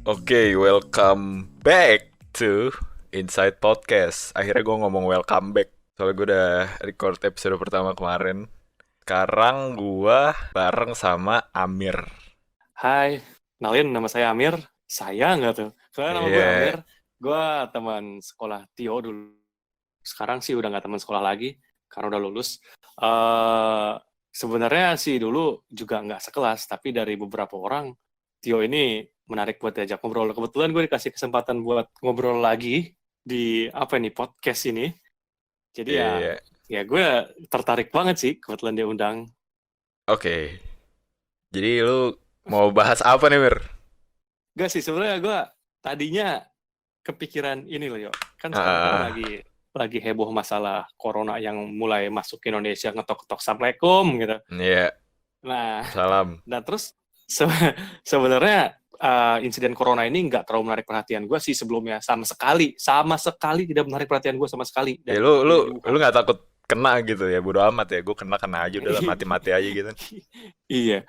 Oke, welcome back to Inside Podcast. Akhirnya gue ngomong welcome back. Soalnya gue udah record episode pertama kemarin. Sekarang gue bareng sama Amir. Hai, kenalin nama saya Amir. Saya nggak tuh? Karena nama gue Iya, Amir. Gue teman sekolah Tio dulu. Sekarang sih udah nggak teman sekolah lagi karena udah lulus. Sebenarnya sih dulu juga nggak sekelas, tapi dari beberapa orang Tio ini menarik buat diajak ngobrol. Kebetulan gue dikasih kesempatan buat ngobrol lagi di podcast ini. Jadi ya iya. ya gue tertarik banget sih kebetulan dia undang. Oke. Jadi lu mau bahas apa nih, Mir? Gak sih, sebenarnya gue tadinya kepikiran ini loh, yo. Kan sekarang kan Ah, lagi heboh masalah corona yang mulai masuk ke Indonesia, ngetok-ketok assalamualaikum gitu. iya. Nah, Salam. dan terus se- sebenarnya insiden corona ini nggak terlalu menarik perhatian gue sih sebelumnya, sama sekali tidak menarik perhatian gue sama sekali Ya dari lu tidak di lu Wuhan. nggak takut kena gitu ya? Bodo amat ya. Gue kena aja udah lah, mati-mati aja gitu. Iya,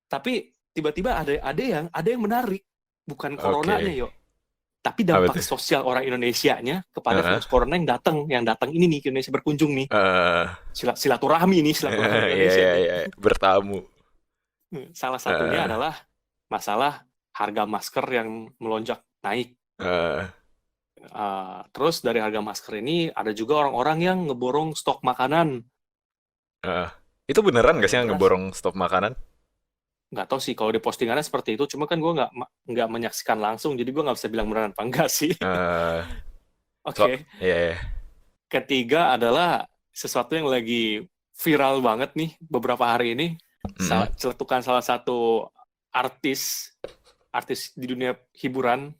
tapi tiba-tiba ada yang menarik, bukan coronanya Oke. yo, tapi Apa dampak tuh? sosial orang Indonesianya kepada Heeh. virus corona yang datang ini nih ke Indonesia berkunjung nih. Eh, Silaturahmi iya Indonesia iya nih. iya. Bertamu. Salah satunya Heeh. adalah masalah harga masker yang melonjak naik. Heeh. Terus dari harga masker ini ada juga orang-orang yang ngeborong stok makanan. Heeh. Itu beneran gak sih Yang yang jelas ngeborong stok makanan? nggak tahu sih kalau di postingannya seperti itu. Cuma kan gue nggak menyaksikan langsung, jadi gue nggak bisa bilang beneran apa enggak sih. Eh, so, Oke. iya, iya. Ketiga adalah sesuatu yang lagi viral banget nih beberapa hari ini. Mm-mm. Celetukan salah satu artis di dunia hiburan.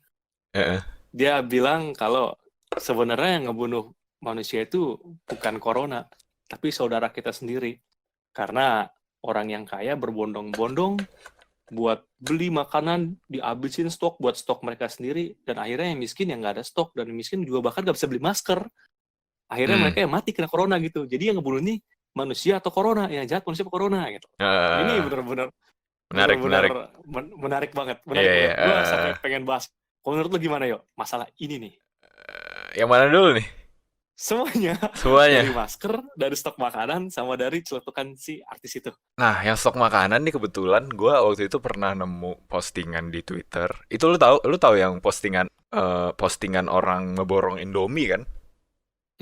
Heeh. Dia bilang kalau sebenarnya yang ngebunuh manusia itu bukan corona, tapi saudara kita sendiri. Karena orang yang kaya berbondong-bondong buat beli makanan, dihabisin stok buat stok mereka sendiri, dan akhirnya yang miskin yang nggak ada stok, dan yang miskin juga bahkan nggak bisa beli masker. Akhirnya Hmm. mereka yang mati kena corona gitu. Jadi yang ngebunuh ini manusia atau corona, yang jahat manusia atau corona gitu. Ini Eh, benar-benar menarik, menarik. menarik banget, Iya, menarik iya. banget. Gue sampai pengen bahas. Kalau menurut lu gimana, yuk masalah ini nih? Yang mana dulu nih? Semuanya, Semuanya. dari masker, dari stok makanan, sama dari celetukan si artis itu. Nah, yang stok makanan nih kebetulan gue waktu itu pernah nemu postingan di Twitter. Itu lu tahu yang postingan orang ngeborong Indomie kan?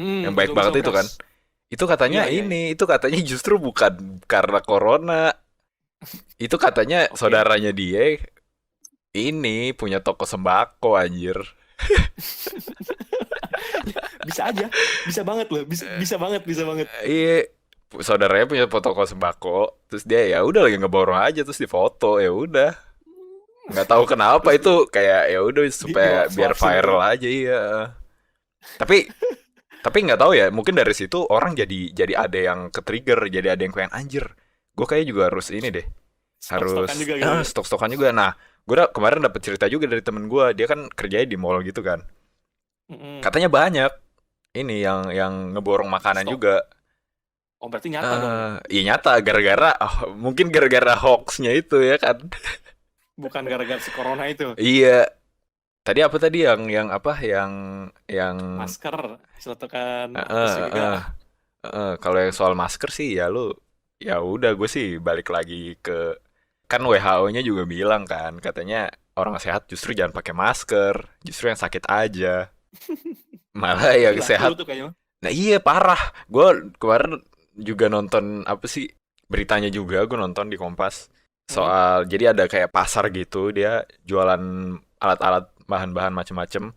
Yang baik Indomie banget sama itu kan? beras. Itu Iya. itu katanya justru bukan karena corona. Itu katanya Oke. saudaranya dia ini punya toko sembako anjir. Bisa aja, bisa banget loh, bisa banget, bisa banget. Iya, saudaranya punya toko sembako, terus dia ya udah lagi ngeborong aja terus difoto, ya udah. Nggak tahu kenapa Terus itu kayak ya udah di supaya biar swap gitu viral ya. aja iya. Tapi nggak tahu ya, mungkin dari situ orang jadi ada yang ke-trigger, jadi ada yang pengen anjir. Gue kayak juga harus ini deh, Stok-stokan harus juga gitu ya. stok-stokan juga. Nah, kemarin dapet cerita juga dari temen gue, dia kan kerjanya di mall gitu kan. Mm-mm. Katanya banyak ini yang ngeborong makanan Stok. juga. Oh, berarti nyata dong nih. Iya nyata gara-gara mungkin gara-gara hoaxnya itu ya kan. Bukan gara-gara si corona itu. Iya. Tadi apa tadi yang apa yang Masker, celetukan eh artis eh, juga. eh, kalau yang soal masker sih ya lu ya udah gue sih balik lagi ke kan WHO-nya juga bilang kan katanya orang sehat justru jangan pakai masker, justru yang sakit aja. Malah yang Gila, lu sehat. tuh kayaknya. Nah iya parah. Gue kemarin juga nonton apa sih beritanya juga gue nonton di Kompas Hmm? soal jadi ada kayak pasar gitu dia jualan alat-alat bahan-bahan macem-macem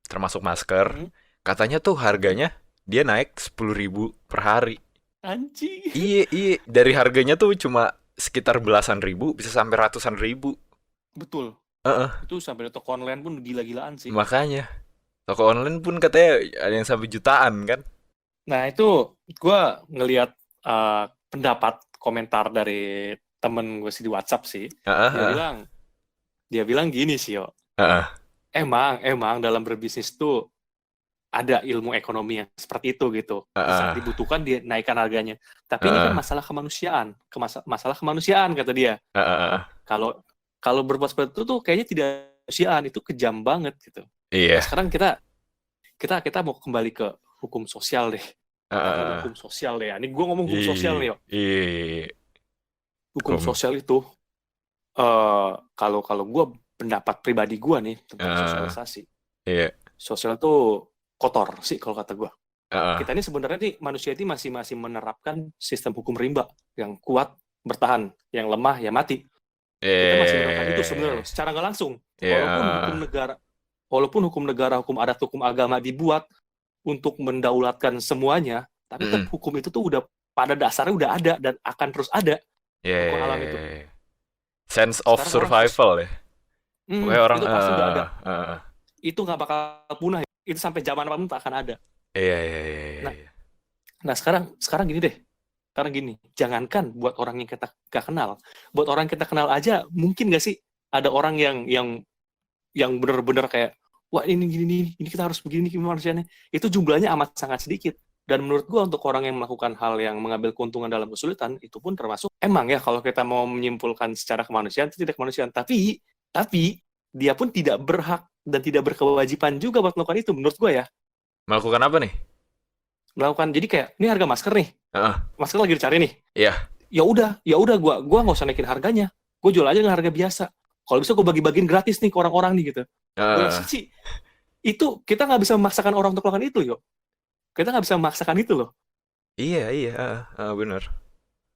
termasuk masker. Hmm? Katanya tuh Oke. harganya dia naik 10.000 per hari. Anjing. Iya iya dari harganya tuh cuma sekitar belasan ribu bisa sampai ratusan ribu. Betul. Heeh, Itu sampai toko online pun gila-gilaan sih. makanya toko online pun katanya ada yang sampai jutaan kan. Nah, itu gue ngelihat pendapat komentar dari temen gue sih di WhatsApp sih. Heeh, Dia heeh, bilang, dia bilang gini sih, yo. heeh, Emang dalam berbisnis tuh ada ilmu ekonomi yang seperti itu gitu. Di saat heeh, dibutuhkan dinaikkan harganya. Tapi ini kan heeh, masalah kemanusiaan, masalah kemanusiaan kata dia. heeh, heeh. Kalau kalau berbuat seperti itu tuh kayaknya tidak kemanusiaan itu kejam banget gitu. Nah, Iya. sekarang kita mau kembali ke hukum sosial deh. Ngomongin Heeh. hukum sosial deh. Ini gue ngomong hukum sosial nih, Ih, yuk. ih. Hukum Hukum. sosial itu kalau gue pendapat pribadi gue nih tentang Heeh. sosialisasi. Iya. Sosial itu kotor sih kalau kata gue. Heeh. Kita ini sebenarnya nih manusia ini masih menerapkan sistem hukum rimba yang kuat bertahan, yang lemah ya mati. Kita masih menerapkan itu sebenarnya Eh. loh, secara nggak langsung. Iya. Walaupun hukum adat, hukum agama dibuat untuk mendaulatkan semuanya, tapi tetap Mm-mm. hukum itu tuh udah pada dasarnya udah ada dan akan terus ada hukum alam itu. Yeah. Sense of Sekarang survival ya. Pokoknya orang itu pasti udah ada. uh. Itu nggak bakal punah. Itu sampai zaman apapun tak akan ada. Iya, iya, iya, Nah, iya. nah sekarang gini deh. Sekarang gini, jangankan buat orang yang kita gak kenal, buat orang yang kita kenal aja, mungkin gak sih ada orang yang benar-benar kayak, wah ini kita harus begini manusianya. Itu jumlahnya amat sangat sedikit. Dan menurut gua untuk orang yang melakukan hal yang mengambil keuntungan dalam kesulitan, itu pun termasuk, emang ya kalau kita mau menyimpulkan secara kemanusiaan, itu tidak kemanusiaan. Tapi dia pun tidak berhak dan tidak berkewajiban juga buat melakukan itu, menurut gua ya. Melakukan apa nih? Melakukan, jadi kayak, ini harga masker nih, Heeh. masker lagi dicari nih. Iya. Ya udah gua nggak usah naikin harganya, gue jual aja dengan harga biasa. Kalau bisa gue bagi-bagiin gratis nih ke orang-orang nih gitu. Gue Heeh. sih itu kita nggak bisa memaksakan orang untuk melakukan itu, yuk. Kita nggak bisa memaksakan itu loh. Iya, iya, benar.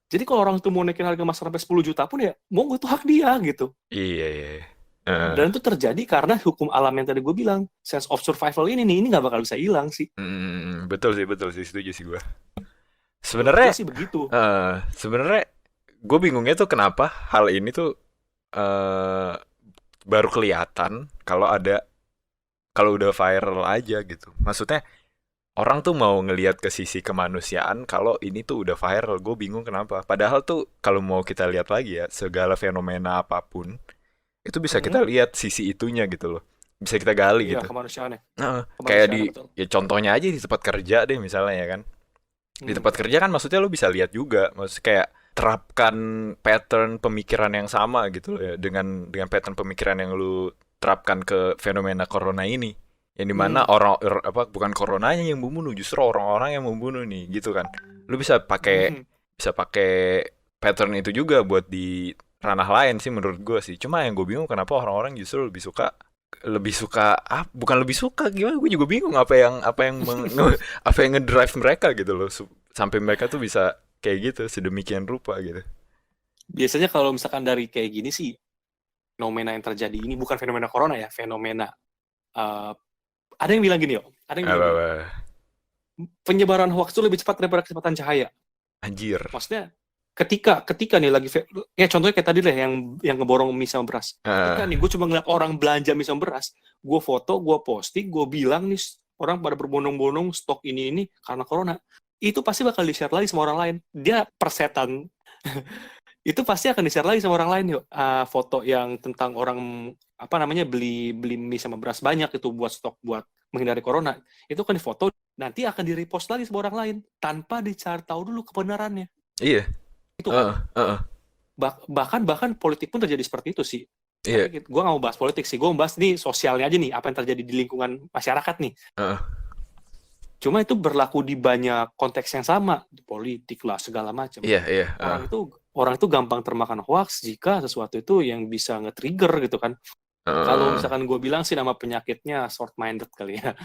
Jadi kalau orang itu mau naikin harga masker sampai 10 juta pun ya monggo, itu hak dia gitu. Iya, iya, iya. Heeh. Dan itu terjadi karena hukum alam yang tadi gue bilang, sense of survival ini nggak bakal bisa hilang sih. Betul sih, setuju sih gue. Menurut gue Sebenarnya, sih begitu. sebenarnya gue bingungnya tuh kenapa hal ini tuh eh baru kelihatan kalau udah viral aja gitu. Maksudnya orang tuh mau ngelihat ke sisi kemanusiaan kalau ini tuh udah viral. Gue bingung kenapa. Padahal tuh kalau mau kita lihat lagi ya, segala fenomena apapun itu bisa kita lihat sisi itunya gitu loh. Bisa kita gali Iya, gitu. kemanusiaannya. Kayak Kemanusiaannya betul. ya contohnya aja di tempat kerja deh misalnya ya kan. Di Hmm. tempat kerja kan maksudnya lu bisa lihat juga. Maksudnya kayak terapkan pattern pemikiran yang sama gitu loh ya, dengan pattern pemikiran yang lu terapkan ke fenomena corona ini. Yang dimana bukan coronanya yang membunuh, justru orang-orang yang membunuh nih gitu kan. Lu bisa pakai pattern itu juga buat di ranah lain sih menurut gue sih. Cuma yang gue bingung kenapa orang-orang justru bukan lebih suka gimana, gue juga bingung apa yang ngedrive mereka gitu loh sampai mereka tuh bisa kayak gitu sedemikian rupa gitu. Biasanya kalau misalkan dari kayak gini sih, fenomena yang terjadi ini bukan fenomena corona ya, fenomena ada yang bilang gini, penyebaran hoax itu lebih cepat daripada kecepatan cahaya. Anjir. Maksudnya ketika nih lagi ya contohnya kayak tadi lah yang ngeborong mie sama beras. Ketika nih gue cuma ngeliat orang belanja mie sama beras, gue foto, gue posting, gue bilang nih orang pada berbondong-bondong stok ini karena corona. Itu pasti bakal di-share lagi sama orang lain. Dia persetan. Itu pasti akan di-share lagi sama orang lain, yuk. Foto yang tentang orang beli mie sama beras banyak itu buat stok buat menghindari corona. Itu kan difoto, nanti akan di-repost lagi sama orang lain tanpa dicari tahu dulu kebenarannya. Iya. Itu kan. Bahkan politik pun terjadi seperti itu sih. Iya. Tapi gue nggak mau bahas politik sih, gue mau bahas nih sosialnya aja nih, apa yang terjadi di lingkungan masyarakat nih. Cuma itu berlaku di banyak konteks yang sama, di politik lah segala macam. Iya. Orang itu gampang termakan hoax jika sesuatu itu yang bisa nge-trigger gitu kan. Kalau misalkan gue bilang sih nama penyakitnya short minded kali ya.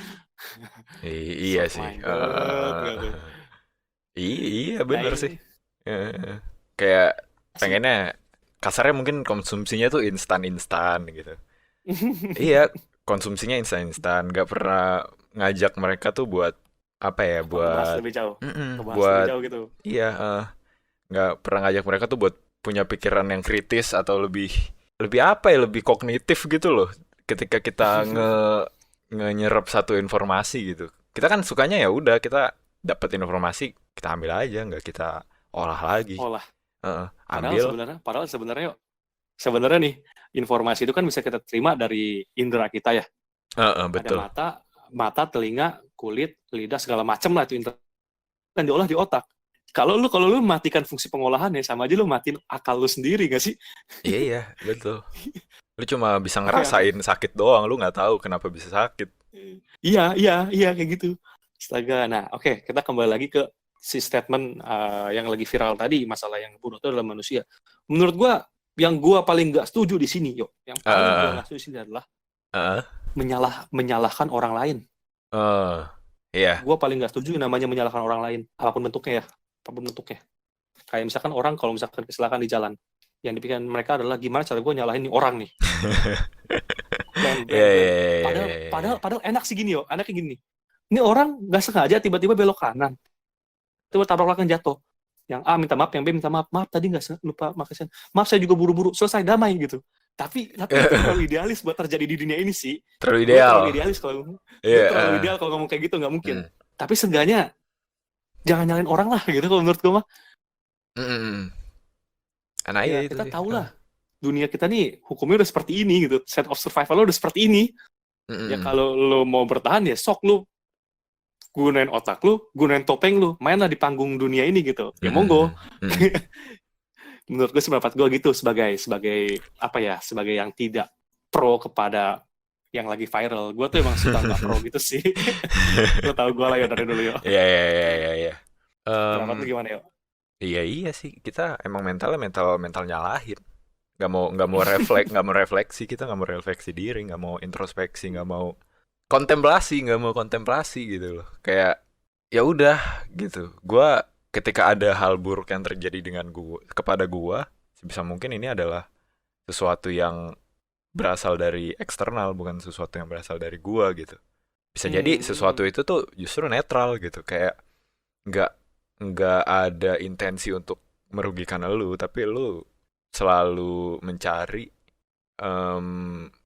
Iya sih. Iya bener sih. Kayak pengennya kasarnya mungkin konsumsinya tuh instan gitu. Iya, konsumsinya instan, nggak pernah ngajak mereka tuh buat apa ya, Bahas buat lebih jauh. buat lebih jauh gitu. Iya, nggak pernah ngajak mereka tuh buat punya pikiran yang kritis atau lebih apa ya, lebih kognitif gitu loh. Ketika kita nyerap satu informasi gitu, kita kan sukanya ya udah kita dapat informasi kita ambil aja, nggak kita olah lagi. Ambil. Padahal sebenarnya nih informasi itu kan bisa kita terima dari indera kita ya. Betul. Ada mata, telinga, kulit, lidah segala macam lah itu indera kan diolah di otak. Kalau lu matikan fungsi pengolahannya sama aja lu matiin akal lu sendiri gak sih? Iya, betul. Lu cuma bisa Apa yang ngerasain sakit doang, lu nggak tahu kenapa bisa sakit. iya, iya, iya kayak gitu. Astaga. Nah, oke, kita kembali lagi ke si statement yang lagi viral tadi, masalah yang bunuh itu adalah manusia. Menurut gua, yang gua paling nggak setuju di sini, yuk, yang paling gua Heeh, nggak setuju di sini adalah heeh, menyalahkan orang lain. iya, Gua paling nggak setuju yang namanya menyalahkan orang lain, apapun bentuknya ya, apapun bentuknya. Kayak misalkan orang kalau misalkan kecelakaan di jalan, yang dipikirkan mereka adalah gimana cara gue nyalahin nih orang nih, blem iya, blem blem. iya, iya, Padahal iya, iya. padahal padahal enak sih gini yo, enaknya gini. Ini orang nggak sengaja tiba-tiba belok kanan, tiba tabrak belakang jatuh. Yang A minta maaf, yang B minta maaf. Maaf tadi nggak lupa makasih. Maaf saya juga buru-buru. Selesai damai gitu. Tapi itu terlalu idealis buat terjadi di dunia ini sih. Terlalu Gue ideal. terlalu idealis kalau gue Iya, terlalu ideal kalau ngomong kayak gitu nggak mungkin. mm, Tapi seenggaknya jangan nyalain orang lah gitu kalau menurut gue mah. mm, mm, mm. Nah iya Ya itu kita sih. tahu lah dunia kita nih hukumnya udah seperti ini gitu. Set of survival udah seperti ini. Mm, Ya mm, kalau lo mau bertahan ya sok lu gunain otak lu, gunain topeng lu, mainlah di panggung dunia ini gitu. mm, Ya mm, mm, monggo. mm, mm. Menurut gue pendapat gue gitu sebagai sebagai apa ya, sebagai yang tidak pro kepada yang lagi viral. Gue tuh emang suka nggak pro gitu sih. Lo tau gue lah ya dari dulu yo. Iya, iya, iya, iya, iya. Em, Pendapat lu gimana yo? iya, iya sih. Kita emang mentalnya mental mental nyalahin. Nggak mau refleksi, kita nggak mau refleksi diri, nggak mau introspeksi, nggak mau kontemplasi gitu loh. Kayak ya udah gitu. Gua ketika ada hal buruk yang terjadi dengan gua kepada gua, sebisa mungkin ini adalah sesuatu yang berasal dari eksternal, bukan sesuatu yang berasal dari gua gitu. Bisa jadi sesuatu Hmm, itu tuh justru netral gitu, kayak nggak nggak ada intensi untuk merugikan elu, tapi elu selalu mencari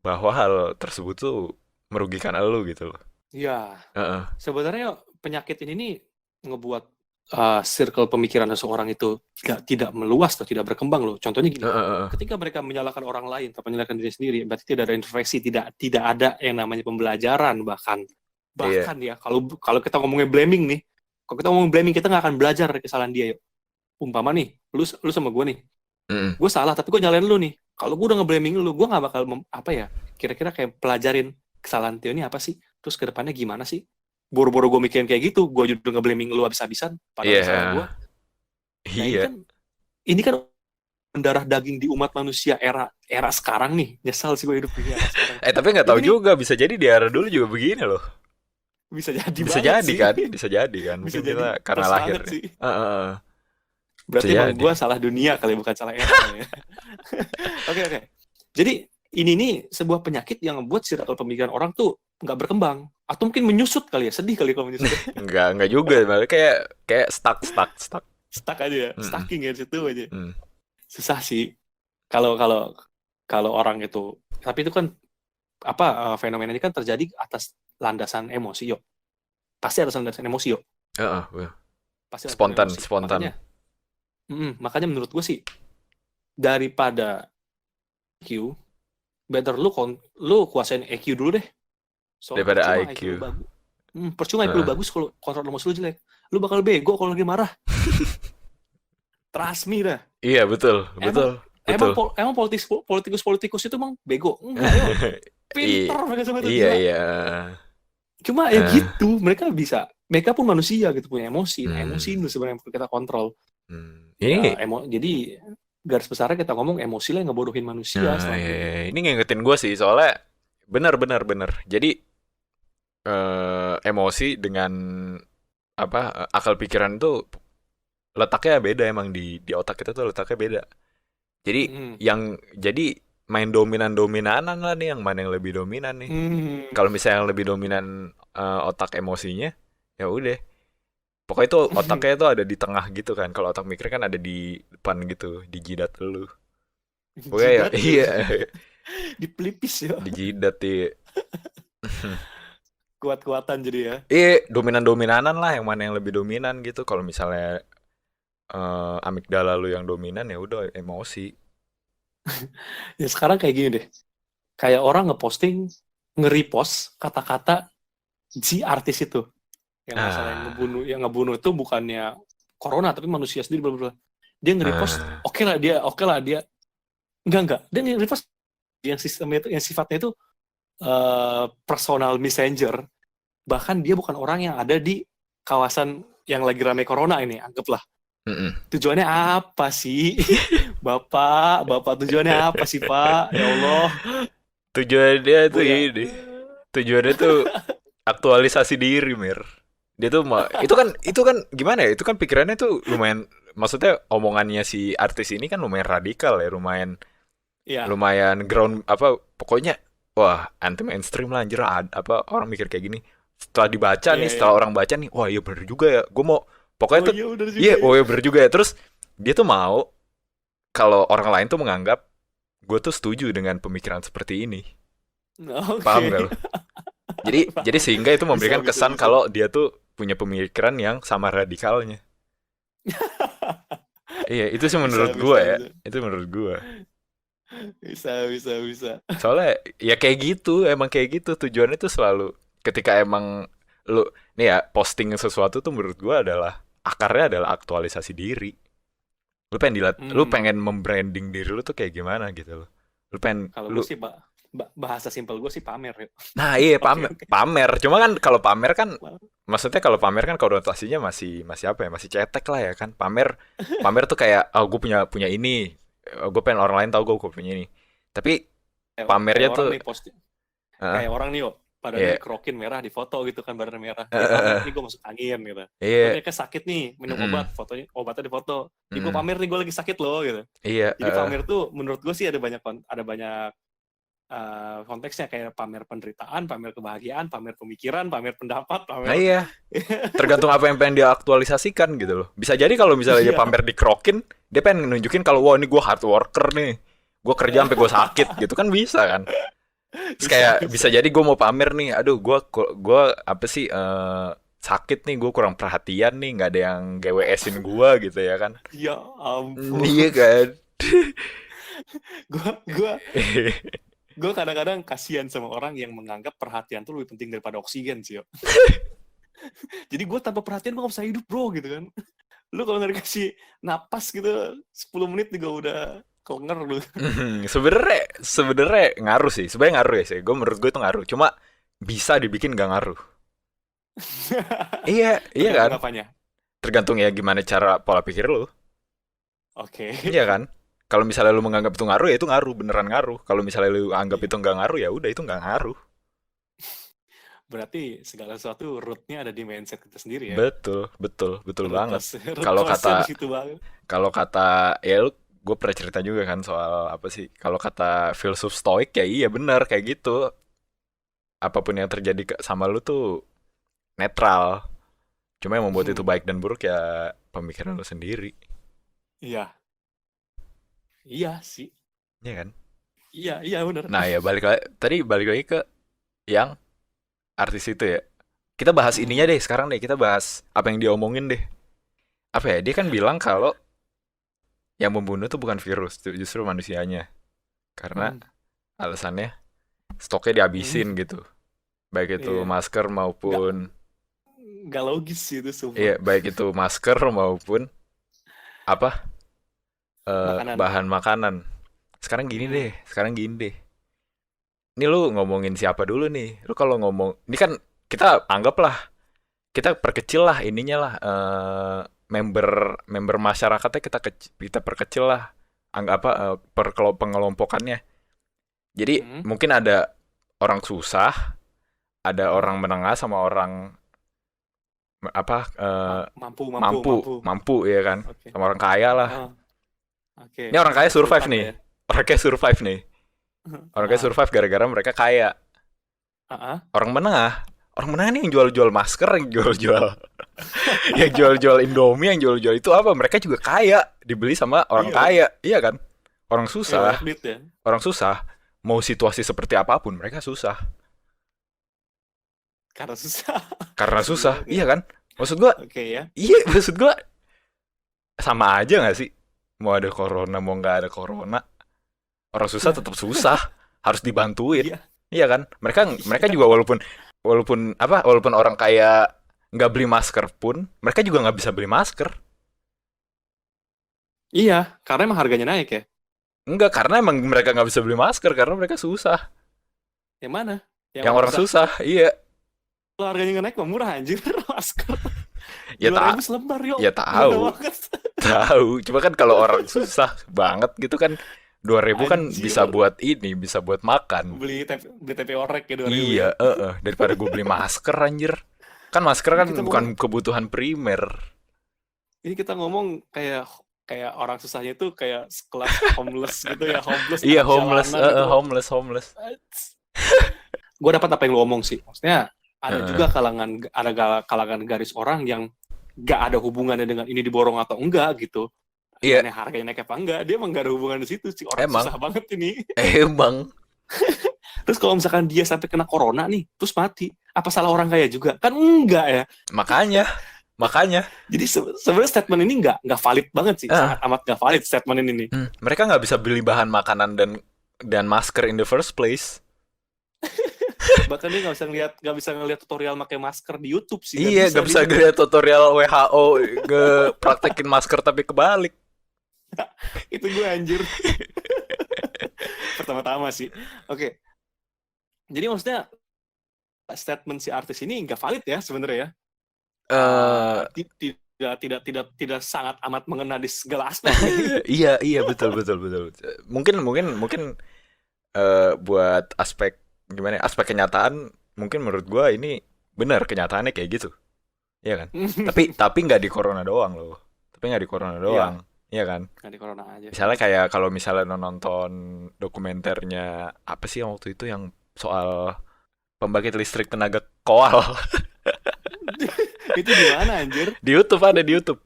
bahwa hal tersebut tuh merugikan elu gitu loh. ya Heeh, sebenarnya penyakit ini nih ngebuat circle pemikiran seseorang itu tidak meluas atau tidak berkembang loh. Contohnya gini, heeh, heeh. ketika mereka menyalahkan orang lain atau menyalahkan diri sendiri, berarti tidak ada introspeksi, tidak ada yang namanya pembelajaran bahkan Iya. bahkan ya kalau kalau kita ngomongnya blaming nih, kalau kita ngomong blaming kita nggak akan belajar dari kesalahan dia. Yuk. Umpama nih, lu sama gue nih, Mm-mm. gue salah tapi gue nyalain lu nih. Kalau gue udah ngeblaming lu, gue nggak bakal apa ya, kira-kira kayak pelajarin kesalahan Tio ini apa sih, terus ke depannya gimana sih. Boro-boro gue mikirin kayak gitu, gue juga ngeblaming lu habis-habisan, padahal Iya. yang salah gue. Nah Iya. ini kan mendarah daging di umat manusia era era sekarang nih. Nyesal sih gue hidup di era sekarang. Tapi nggak tahu Ini nih juga, bisa jadi di era dulu juga begini loh. bisa jadi Bisa banget jadi sih. kan, bisa jadi kan. Bisa Mungkin jadi kita karena pas lahir banget nih. sih. Heeh, bisa Berarti emang jadi. gue salah dunia kali, bukan salah era kali ya. Oke, oke. Jadi ini nih sebuah penyakit yang membuat circle pemikiran orang tuh nggak berkembang. Atau mungkin menyusut kali ya, sedih kali kalau menyusut. Enggak juga, malah kayak kayak stuck. Stuck aja ya, Mm-mm. stucking ya di situ aja. Mm. Susah sih. Kalau kalau kalau orang itu, tapi itu kan apa fenomena ini kan terjadi atas landasan emosi, yo. Pasti atas landasan emosi, yo. Heeh, heeh. Pasti atas landasan Spontan, emosi. spontan. Makanya menurut gue sih daripada EQ, better lu kuasain EQ dulu deh. Soalnya Daripada percuma IQ lu IQ. bagus. Percuma IQ lu Heeh. bagus kalau kontrol emosi lu jelek. Lu bakal bego kalau lagi marah. Trust me dah. Iya, betul, Emang betul, emang betul. emang politikus itu emang bego? Enggak, yo. I- Pinter mereka semua itu iya, gila. iya. Cuma ya Eh, gitu, mereka pun manusia gitu, punya emosi. Nah, emosi hmm, itu sebenarnya yang perlu kita kontrol. Ini, Ya, jadi garis besarnya kita ngomong emosi lah yang ngebodohin manusia iya, selama iya, ini. iya. Ini ngingetin gue sih, soalnya benar. Jadi emosi dengan apa akal pikiran itu letaknya beda emang di otak kita tuh letaknya beda. Jadi Hmm. jadi main dominanan lah nih, yang mana yang lebih dominan nih. Hmm. Kalau misalnya yang lebih dominan otak emosinya, ya udah. Pokoknya itu otaknya itu ada di tengah gitu kan. Kalau otak mikir kan ada di depan gitu, di jidat lu. Pokoknya ya, Jidat tuh iya, di pelipis ya, di jidat di. kuat-kuatan jadi ya. Dominan-dominanan lah, yang mana yang lebih dominan gitu. Kalau misalnya amigdala lu yang dominan, ya udah emosi. Ya sekarang kayak gini deh, kayak orang ngeposting, nge-repost kata-kata si artis itu, yang masalah Ah, yang ngebunuh itu bukannya corona tapi manusia sendiri, bla bla bla. Dia nge-repost, ah, oke lah dia, enggak, dia nge-repost yang sistemnya itu, yang sifatnya itu personal messenger, bahkan dia bukan orang yang ada di kawasan yang lagi ramai corona ini, anggaplah. Mm-mm. Tujuannya apa sih? Bapak tujuannya apa sih, Pak? Ya Allah, Tujuannya tuh gue ya. ini. Tujuannya tuh aktualisasi diri, Mir. Dia tuh itu kan gimana ya? Itu kan pikirannya tuh lumayan, maksudnya omongannya si artis ini kan lumayan radikal ya, lumayan Ya, lumayan ground apa pokoknya wah anti mainstream lah anjir apa orang mikir kayak gini. Setelah dibaca iya, nih, iya. setelah orang baca nih, wah iya bener juga ya. Gue mau pokoknya Oh tuh iya, benar juga iya, ya. oh iya bener juga ya. Terus dia tuh mau kalau orang lain tuh menganggap gue tuh setuju dengan pemikiran seperti ini. Paham Oke. gak lo? Jadi Paham. sehingga itu Bisa, memberikan bisa, kesan bisa. kalau dia tuh punya pemikiran yang sama radikalnya. Iya, itu sih menurut Bisa, gua bisa, ya. bisa. Itu menurut gua. Bisa, bisa, bisa. Soalnya ya kayak gitu, emang kayak gitu tujuannya tuh selalu ketika emang lu nih ya posting sesuatu tuh menurut gua adalah akarnya adalah aktualisasi diri. Lu Hmm, pengen membranding diri lu tuh kayak gimana gitu loh. Lu pengen kalau lu gue sih, bahasa simpel gue sih pamer ya. Nah, iya Oke, pamer, oke. pamer. Cuma kan kalau pamer kan maksudnya kalau pamer kan konotasinya masih masih apa ya? Masih cetek lah ya kan. Pamer pamer tuh kayak oh gue punya punya ini. Gue pengen orang lain tahu gue punya ini. Tapi Kayak pamernya orang tuh nih posting, Heeh, kayak orang nih yo, badannya iya. dikerokin merah di foto gitu kan, badan merah. Dia pamer Heeh, nih, gue masuk angin gitu. Atau iya. mereka sakit nih, minum Mm-mm, obat, fotonya obatnya di foto. Nih gue mm-mm, pamer nih, gue lagi sakit loh gitu. iya. Jadi pamer tuh menurut gue sih ada banyak konteksnya, kayak pamer penderitaan, pamer kebahagiaan, pamer pemikiran, pamer pendapat, Nah pamer. iya, tergantung apa yang pengen dia aktualisasikan gitu loh. Bisa jadi kalau misalnya dia Iya. pamer dikrokin, dia pengen nunjukin kalau wah ini gue hard worker nih. Gue kerja sampai gue sakit gitu kan bisa kan. Terus Bisa, kayak bisa bisa. jadi gue mau pamer nih, aduh gue apa sih sakit nih, gue kurang perhatian nih, nggak ada yang GWS-in gue gitu ya kan. Ya Iya ampun. kan. gue gue gue kadang-kadang kasihan sama orang yang menganggap perhatian tuh lebih penting daripada oksigen sih yo. Jadi gue tanpa perhatian gue gak bisa hidup bro gitu kan. Lu kalau nggak dikasih napas gitu 10 menit juga udah kelengar lu. Sebenarnya sebenarnya ngaruh sih, sebenarnya ngaruh ya sih. Gue menurut gue itu ngaruh, cuma bisa dibikin gak ngaruh. Iya, iya kan. Tergantung apanya. Tergantung ya gimana cara pola pikir lu. Oke. Iya kan. Kalau misalnya lu menganggap itu ngaruh ya itu ngaruh, beneran ngaruh. Kalau misalnya lu anggap Iya. itu nggak ngaruh ya udah itu nggak ngaruh. Berarti segala sesuatu rootnya ada di mindset kita sendiri ya. Betul, betul, betul Root banget. cause, root Kalau cause-nya di kata situ banget. kalau kata ya lu gue pernah cerita juga kan soal apa sih? Kalau kata filsuf stoik ya iya bener kayak gitu. Apapun yang terjadi sama lu tuh netral. Cuma yang membuat itu Hmm. baik dan buruk ya pemikiran lu sendiri. Iya. Iya sih. Iya kan? Iya, iya bener. Nah ya balik lagi ke yang artis itu ya. Kita bahas Hmm. ininya deh sekarang deh. Kita bahas apa yang dia omongin deh. Apa ya? Dia kan bilang kalau yang membunuh tuh bukan virus, justru manusianya. Karena Hmm. alasannya stoknya Hmm. dihabisin gitu. Baik itu Iya. masker Nggak, maupun nggak logis sih itu iya, sumpah. baik itu masker maupun apa Makanan. bahan makanan. Hmm. Sekarang gini deh. Ini lu ngomongin siapa dulu nih? Lu kalau ngomong, ini kan kita anggaplah kita perkecil lah ininya lah member member masyarakatnya kita perkecil lah anggap apa pengelompokannya. Jadi Hmm. mungkin ada orang susah, ada Hmm. orang menengah sama orang apa Mampu, mampu, mampu mampu. mampu ya kan, Oke. sama orang kaya lah. Ah, oke. Ini orang kaya survive Kesurupan lah nih, ya. orang kaya survive nih, orang kaya Ah, survive gara-gara mereka kaya. ah, Orang menengah nih yang jual-jual masker, yang jual-jual yang jual-jual Indomie, yang jual-jual itu apa? Mereka juga kaya, dibeli sama orang iya, kaya, iya kan? Orang iya banyak susah, duit ya. orang susah, mau situasi seperti apapun, mereka susah. Karena susah. Karena Sedih susah, banget ya. iya kan? Maksud gua, Oke ya. iya maksud gua sama aja gak sih? Mau ada corona, mau nggak ada corona, orang susah tetap susah, harus dibantuin, Iya, iya kan? Mereka mereka iya. juga walaupun walaupun apa, walaupun orang kaya nggak beli masker pun, mereka juga nggak bisa beli masker. Iya, karena emang harganya naik ya. Enggak, karena emang mereka nggak bisa beli masker karena mereka susah. Yang mana? Yang orang susah, iya. Kalau harganya nggak naik mah murah anjir masker. Ya 2.000 selembar yuk. ya Gimana tahu, banget? tahu. Cuma kan kalau orang susah banget gitu kan 2.000 kan Anjir. bisa buat ini, bisa buat makan. Beli TP orek ya 2.000 Iya, ya. daripada gue beli masker anjir. Kan masker kan Kita bukan ngomong, kebutuhan primer. ini kita ngomong kayak kayak orang susahnya itu kayak sekelas homeless gitu ya, homeless Iya, anak homeless, jalanan gitu. homeless. Gue dapat apa yang lu omong sih. Maksudnya ada Heeh. juga kalangan garis orang yang nggak ada hubungannya dengan ini diborong atau enggak gitu. Iya, Dengan harganya naik apa enggak, dia emang gak ada hubungan di situ sih. Orang emang, susah banget ini. emang. Terus kalau misalkan dia sampai kena corona nih, terus mati, apa salah orang kaya juga? Kan enggak ya. Makanya. Jadi sebenarnya statement ini nggak valid banget sih, Eh, sangat amat nggak valid statement ini nih. Mereka nggak bisa beli bahan makanan dan masker in the first place. Bahkan dia nggak bisa ngeliat tutorial pakai masker di YouTube sih. Iya, nggak bisa dia. lihat tutorial WHO praktekin masker tapi kebalik. Itu gue anjir. Pertama-tama sih. Oke. Jadi maksudnya statement si artis ini nggak valid ya sebenarnya ya. Tidak sangat amat mengena di segala aspek. Iya, betul. Mungkin buat aspek gimana? Aspek kenyataan mungkin menurut gua ini benar kenyataannya kayak gitu. Iya kan? Tapi nggak di corona doang loh. Tapi nggak di corona doang. Iya kan? Nggak di corona aja. Misalnya kayak kalau misalnya nonton dokumenternya apa sih yang waktu itu yang soal pembangkit listrik tenaga koal. Itu di mana anjir? Di YouTube ada di YouTube.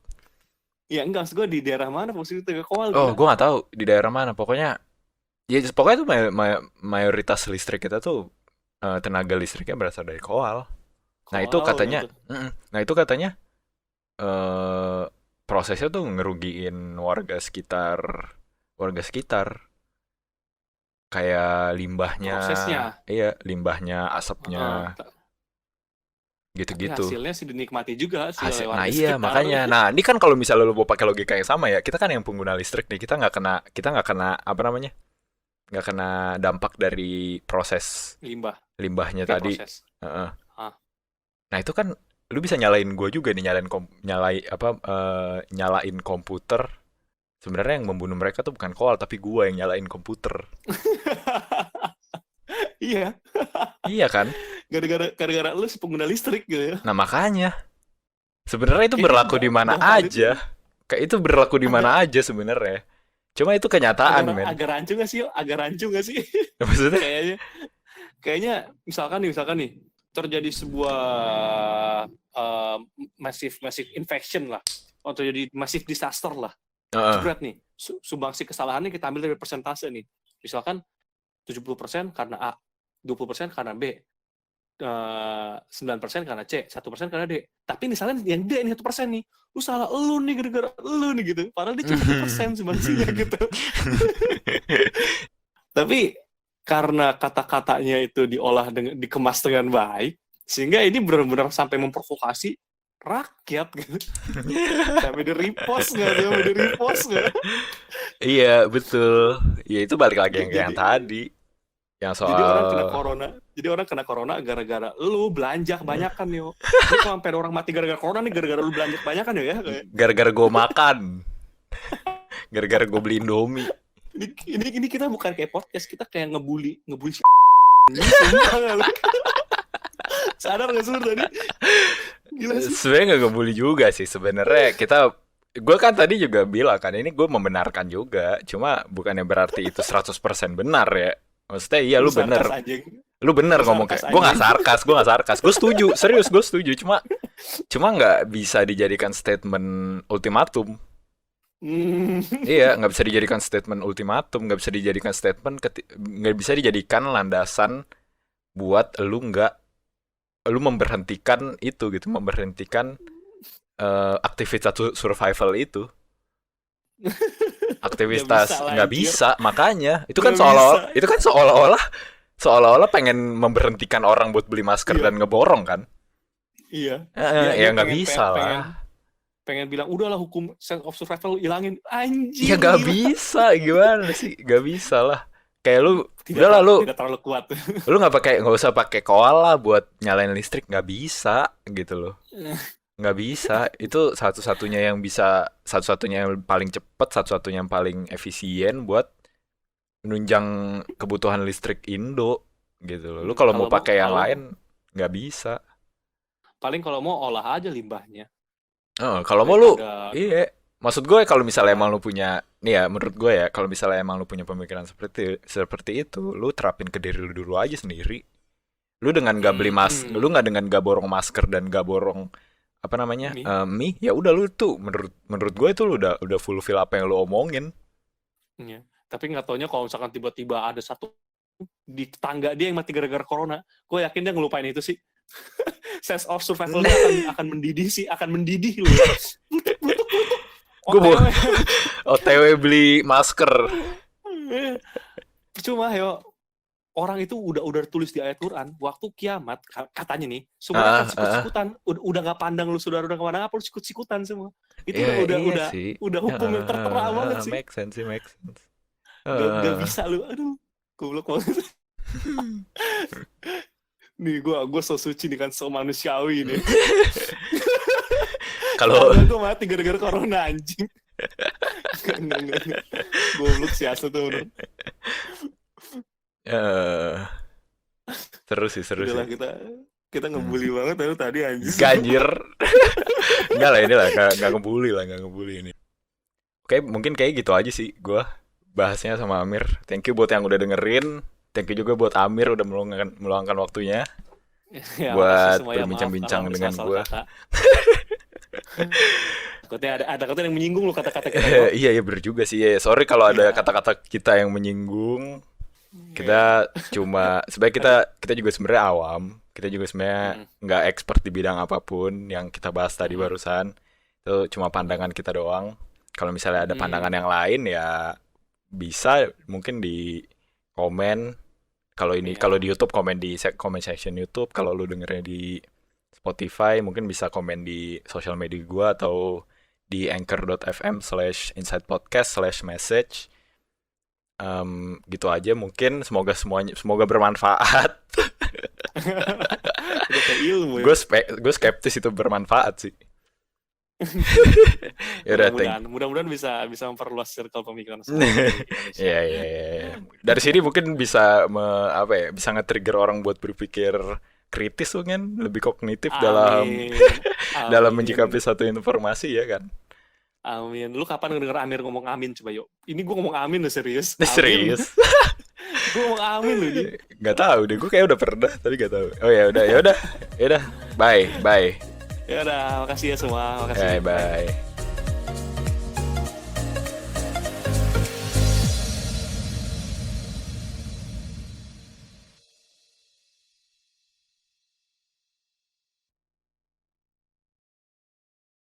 Ya enggak, maksud gue di daerah mana posisi Tegal Koal? Oh, gue nggak tahu di daerah mana. Pokoknya tuh mayoritas listrik kita tuh tenaga listriknya berasal dari koal. Nah itu Koal katanya, gitu. nah itu katanya prosesnya tuh ngerugiin warga sekitar. Kayak limbahnya, Prosesnya. iya limbahnya, asapnya, Tapi gitu-gitu. hasilnya sih dinikmati juga sih oleh Nah warga iya sekitar. makanya. Nah ini kan kalau misalnya lo mau pakai logika yang sama ya, kita kan yang pengguna listrik nih, kita nggak kena apa namanya, nggak kena dampak dari proses limbahnya Kayak tadi. proses. Heeh. Ah. Nah itu kan lu bisa nyalain gue juga nih, nyalain komputer. Sebenarnya yang membunuh mereka tuh bukan koal tapi gue yang nyalain komputer. Iya. Iya kan? Gara-gara lu pengguna listrik gitu ya. Nah makanya sebenarnya itu Kayaknya berlaku di mana nggak valid aja. Kayak itu berlaku di mana aja sebenarnya. Cuma itu kenyataan, men. agak rancu nggak sih? Agak rancu nggak sih? Maksudnya? Kayaknya misalkan nih terjadi sebuah massive infection lah, atau jadi massive disaster lah. Jebret nih, sumbangsi kesalahannya kita ambil dari persentase nih. Misalkan 70% karena A, 20% karena B, 9% karena C, 1% karena D. Tapi misalnya yang D ini 1% nih, lu salah lu nih gara-gara lu nih gitu. Padahal dia cuma 1% sumbangsinya gitu. Tapi karena kata-katanya itu dikemas dengan baik, sehingga ini benar-benar sampai memprovokasi rakyat gitu. Sampai di-repost nggak? Iya, betul. Ya itu balik lagi yang tadi. Yang soal Jadi orang kena corona gara-gara lu belanja kebanyakan yo. Ini kalau sampai orang mati gara-gara corona nih, gara-gara lu belanja kebanyakan ya. Gara-gara gue makan. Gara-gara gue beli Indomie. Ini kita bukan kayak podcast, kita kayak ngebully si sadar nggak sih tadi? Gila sih. Sebenarnya nggak ngebully juga sih sebenarnya. Gue kan tadi juga bilang kan ini gue membenarkan juga. Cuma bukannya berarti itu 100% benar ya. Maksudnya iya lu bener. Lu bener ngomong kayak gue nggak sarkas. Gue setuju, serius gue setuju. Cuma nggak bisa dijadikan statement ultimatum. Iya, nggak bisa dijadikan statement ultimatum, nggak bisa dijadikan landasan buat lu memberhentikan itu gitu, memberhentikan aktivitas survival itu. Aktivitas nggak bisa, makanya itu kan seolah-olah pengen memberhentikan orang buat beli masker dan ngeborong kan? Iya. Ya nggak bisa lah. pengen bilang udahlah hukum sense of survival ilangin, anjing. Ya gak gila. bisa, gimana sih? Gak bisa lah. Kayak lu, Tidak, udahlah lu, tidak terlalu kuat. lu nggak usah pakai koala buat nyalain listrik, nggak bisa gitu loh. Nggak bisa. Itu satu-satunya yang paling cepat, satu-satunya yang paling efisien buat nunjang kebutuhan listrik Indo gitu loh. Lu kalau mau pakai yang lain nggak bisa. Paling kalau mau olah aja limbahnya. Oh, kalau mau lu, Daripada- iya. Maksud gue kalau misalnya emang lu punya, nih ya menurut gue ya, kalau misalnya emang lu punya pemikiran seperti itu, lu terapin ke diri lu dulu aja sendiri. Lu dengan gak beli lu nggak dengan gak borong masker dan gak borong apa namanya Mie. mie, ya udah lu tuh menurut gue itu lu udah fulfill apa yang lu omongin. Iya. Tapi nggak taunya kalau misalkan tiba-tiba ada satu di tetangga dia yang mati gara-gara corona, gue yakin dia ngelupain itu sih. Sense of survival dia akan mendidih sih, akan mendidih loh. Butuh. Gue mau OTW beli masker. Percuma yo. Orang itu udah tulis di ayat Quran, waktu kiamat katanya nih, semua akan sikut-sikutan. Udah nggak pandang lu saudara udah kemana apa lu sikut-sikutan semua. Itu udah hukum yang tertera banget sih. Make sense. Gak bisa lu, aduh, goblok banget. Nih gue so suci nih kan, so manusiawi nih. Kalau gue mati gara-gara corona anjing. Enggak. Goblok sih asli tuh bener. Seru sih. Udah lah, kita ngebully banget tadi anjing. Ganjir. Enggak lah, ini lah nggak ngebully ini. Oke, mungkin kayak gitu aja sih gue bahasnya sama Amir. Thank you buat yang udah dengerin. Thank you juga buat Amir udah meluangkan waktunya Ya, buat semuanya, berbincang-bincang maaf, dengan gue. Takutnya ada kata yang menyinggung lu kata-kata kita. Iya bener juga sih. Ya. Sorry kalau ada kata-kata kita yang menyinggung. Kita cuma sebenarnya kita juga sebenarnya awam. Kita juga sebenarnya nggak expert di bidang apapun yang kita bahas tadi barusan. Itu cuma pandangan kita doang. Kalau misalnya ada pandangan yang lain ya bisa mungkin di komen. Kalau di YouTube komen di comment section YouTube. Kalau lu dengernya di Spotify mungkin bisa komen di sosial media gua atau di anchor.fm/insidepodcast/message. Gitu aja mungkin. Semoga bermanfaat. Udah kayak ilmu ya. Gue skeptis itu bermanfaat sih. Mudah-mudahan bisa memperluas circle pemikiran semua. Iya. Dari sini mungkin bisa bisa nge-trigger orang buat berpikir kritis mungkin, lebih kognitif dalam menyikapi satu informasi ya kan. Amin. Lu kapan ngedenger Amir ngomong amin coba yuk. Ini gue ngomong amin loh serius. Serius. Gue ngomong amin loh dia. Gak tahu deh, gue kayak udah pernah tapi gak tahu. Oh ya udah. Bye. Ya udah, makasih ya semua. Makasih. Bye.